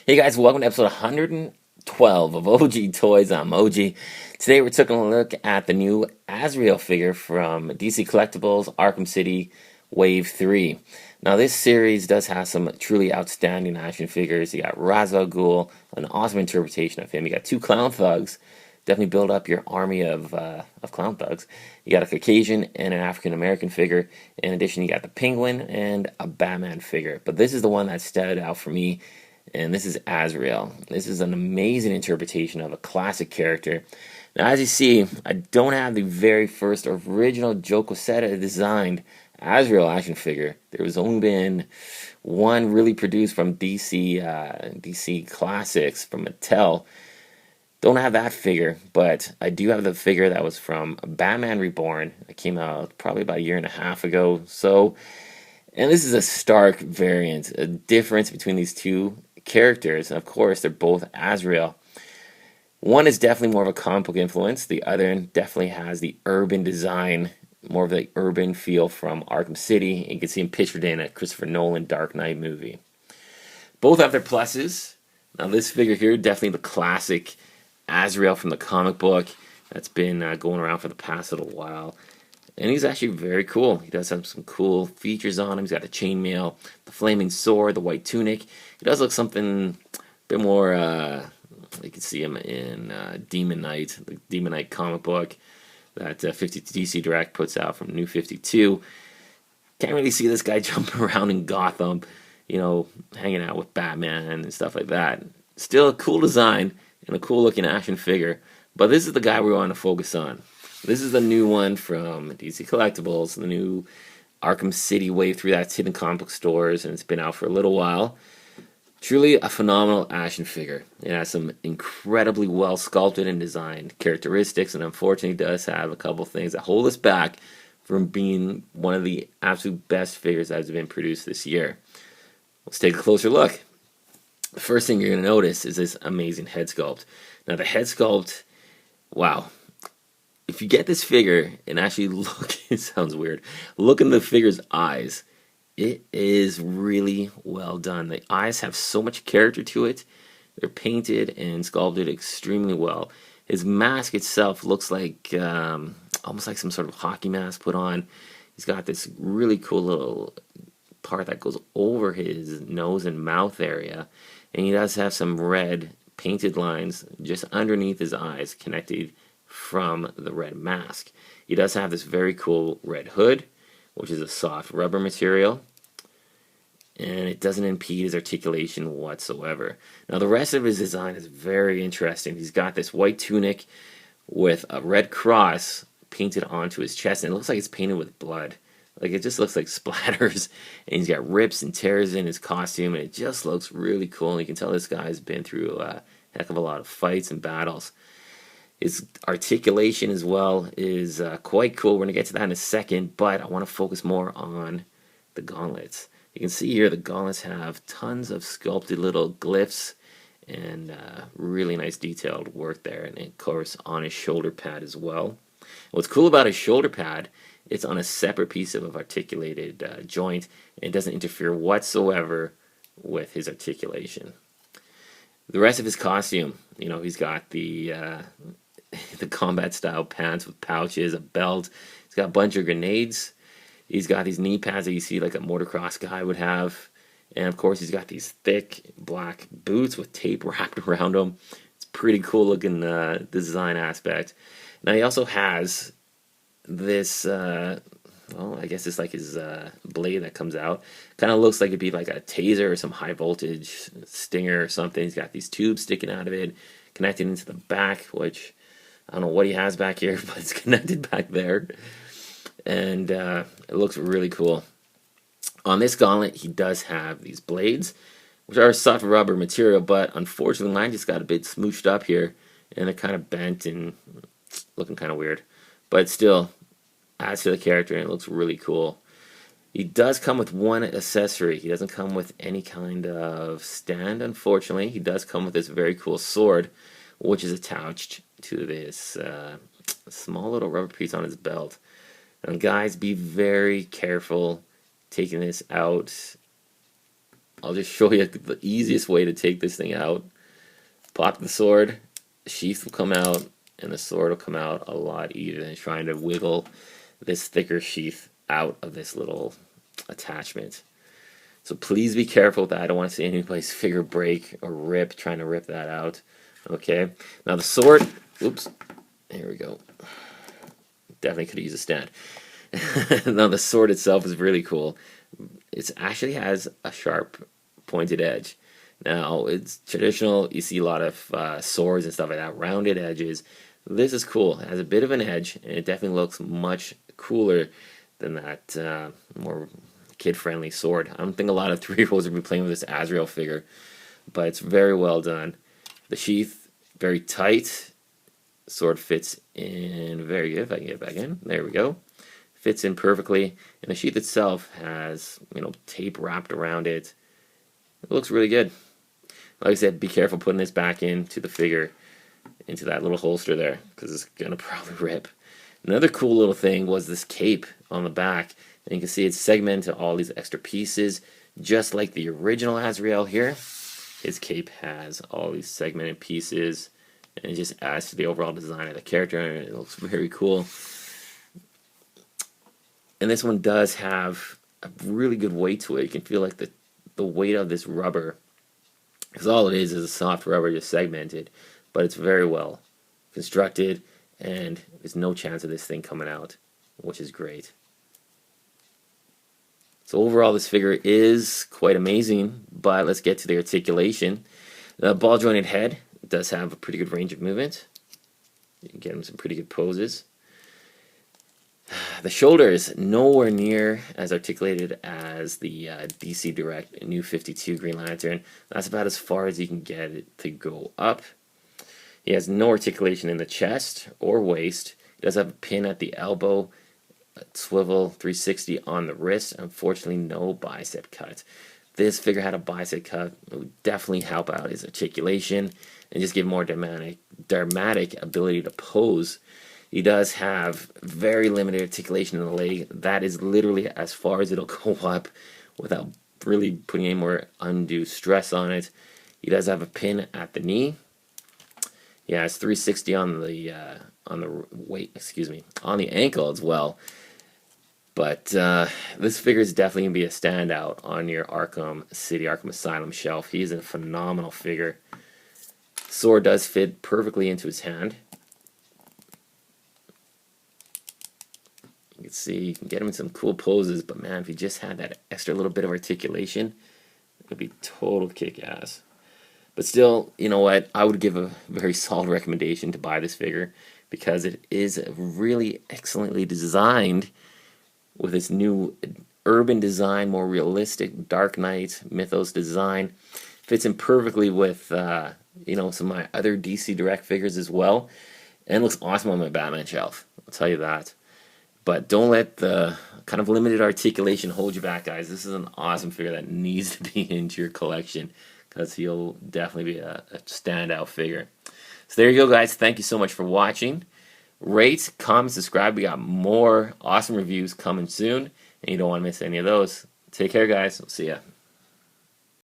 Hey guys, welcome to episode 112 of OG Toys. I'm OG. Today we're taking a look at the new Azrael figure from DC Collectibles Arkham City Wave 3. Now this series does have some truly outstanding action figures. You got Razal, an awesome interpretation of him. You got two clown thugs. Definitely build up your army of clown thugs. You got a Caucasian and an African American figure. In addition, you got the Penguin and a Batman figure. But this is the one that stood out for me, and this is Azrael. This is an amazing interpretation of a classic character. Now, as you see, I don't have the very first original Joe Quesada designed Azrael action figure. There was only been one really produced from DC Classics from Mattel. Don't have that figure, but I do have the figure that was from Batman Reborn. It came out probably about a year and a half ago. And this is a stark variant, a difference between these two characters. And of course, they're both Azrael. One is definitely more of a comic book influence. The other definitely has the urban design, more of the urban feel from Arkham City. You can see him pictured in a Christopher Nolan Dark Knight movie. Both have their pluses. Now this figure here, definitely the classic Azrael from the comic book that's been going around for the past little while. And he's actually very cool. He does have some cool features on him. He's got the chainmail, the flaming sword, the white tunic. He does look something a bit more, you can see him in Demon Knight, the Demon Knight comic book that 50 DC Direct puts out from New 52. Can't really see this guy jumping around in Gotham, hanging out with Batman and stuff like that. Still a cool design and a cool looking action figure. But this is the guy we want to focus on. This is the new one from DC Collectibles, the new Arkham City Wave 3 that's hidden comic book stores, and it's been out for a little while. Truly a phenomenal action figure. It has some incredibly well sculpted and designed characteristics, and unfortunately does have a couple things that hold us back from being one of the absolute best figures that has been produced this year. Let's take a closer look. The first thing you're going to notice is this amazing head sculpt. Now the head sculpt, wow. If you get this figure and actually look, it sounds weird, look in the figure's eyes, it is really well done. The eyes have so much character to it. They're painted and sculpted extremely well. His mask itself looks like almost like some sort of hockey mask put on. He's got this really cool little part that goes over his nose and mouth area, and he does have some red painted lines just underneath his eyes connected from the red mask. He does have this very cool red hood, which is a soft rubber material, and it doesn't impede his articulation whatsoever. Now the rest of his design is very interesting. He's got this white tunic with a red cross painted onto his chest, and it looks like it's painted with blood. Like, it just looks like splatters, and he's got rips and tears in his costume, and it just looks really cool. And you can tell this guy's been through a heck of a lot of fights and battles. His articulation as well is quite cool. We're going to get to that in a second, but I want to focus more on the gauntlets. You can see here the gauntlets have tons of sculpted little glyphs and really nice detailed work there, and of course on his shoulder pad as well. What's cool about his shoulder pad, it's on a separate piece of articulated joint, and it doesn't interfere whatsoever with his articulation. The rest of his costume, he's got the combat style pants with pouches, a belt. He's got a bunch of grenades. He's got these knee pads that you see like a motocross guy would have. And of course he's got these thick black boots with tape wrapped around them. It's pretty cool looking design aspect. Now he also has this, I guess it's like his blade that comes out. Kind of looks like it'd be like a taser or some high voltage stinger or something. He's got these tubes sticking out of it, connected into the back, which I don't know what he has back here, but it's connected back there. And it looks really cool. On this gauntlet, he does have these blades, which are soft rubber material, but unfortunately mine just got a bit smooshed up here, and they're kind of bent and looking kind of weird. But still, adds to the character, and it looks really cool. He does come with one accessory. He doesn't come with any kind of stand, unfortunately. He does come with this very cool sword, which is attached to this small little rubber piece on his belt. And guys, be very careful taking this out I'll just show you the easiest way to take this thing out. Pop the sword, the sheath will come out, and the sword will come out a lot easier than trying to wiggle this thicker sheath out of this little attachment. So please be careful with that. I don't want to see anybody's figure break or rip, trying to rip that out. Okay, now the sword, oops, here we go. Definitely could use a stand. Now the sword itself is really cool. It actually has a sharp pointed edge. Now it's traditional, you see a lot of swords and stuff like that, rounded edges. This is cool. It has a bit of an edge, and it definitely looks much cooler than that more kid-friendly sword. I don't think a lot of 3-year-olds would be playing with this Azrael figure, but it's very well done. The sheath, very tight. Sword fits in very good. If I can get it back in, there we go. Fits in perfectly, and the sheath itself has, you know, tape wrapped around it. It looks really good. Like I said, be careful putting this back into the figure, into that little holster there, because it's gonna probably rip. Another cool little thing was this cape on the back, and you can see it's segmented to all these extra pieces, just like the original Azrael here. His cape has all these segmented pieces, and it just adds to the overall design of the character, and it looks very cool. And this one does have a really good weight to it. You can feel like the weight of this rubber, because all it is a soft rubber just segmented, but it's very well constructed, and there's no chance of this thing coming out, which is great. So overall, this figure is quite amazing, but let's get to the articulation. The ball jointed head does have a pretty good range of movement. You can get him some pretty good poses. The shoulder is nowhere near as articulated as the DC Direct New 52 Green Lantern. That's about as far as you can get it to go up. He has no articulation in the chest or waist. He does have a pin at the elbow, a swivel 360 on the wrist. Unfortunately, no bicep cut. If this figure had a bicep cut, it would definitely help out his articulation and just give more dramatic ability to pose. He does have very limited articulation in the leg. That is literally as far as it'll go up without really putting any more undue stress on it. He does have a pin at the knee. He has 360 on the on the ankle as well. But this figure is definitely going to be a standout on your Arkham Asylum shelf. He is a phenomenal figure. Sword does fit perfectly into his hand. You can see, you can get him in some cool poses, but man, if he just had that extra little bit of articulation, it would be total kick-ass. But still, you know what, I would give a very solid recommendation to buy this figure, because it is really excellently designed with its new urban design, more realistic Dark Knight mythos design. Fits in perfectly with you know, some of my other DC Direct figures as well, and looks awesome on my Batman shelf, I'll tell you that. But don't let the kind of limited articulation hold you back, guys. This is an awesome figure that needs to be into your collection, because he'll definitely be a standout figure. So there you go, guys. Thank you so much for watching. Rate, comment, subscribe. We got more awesome reviews coming soon, and you don't want to miss any of those. Take care, guys. We'll see ya.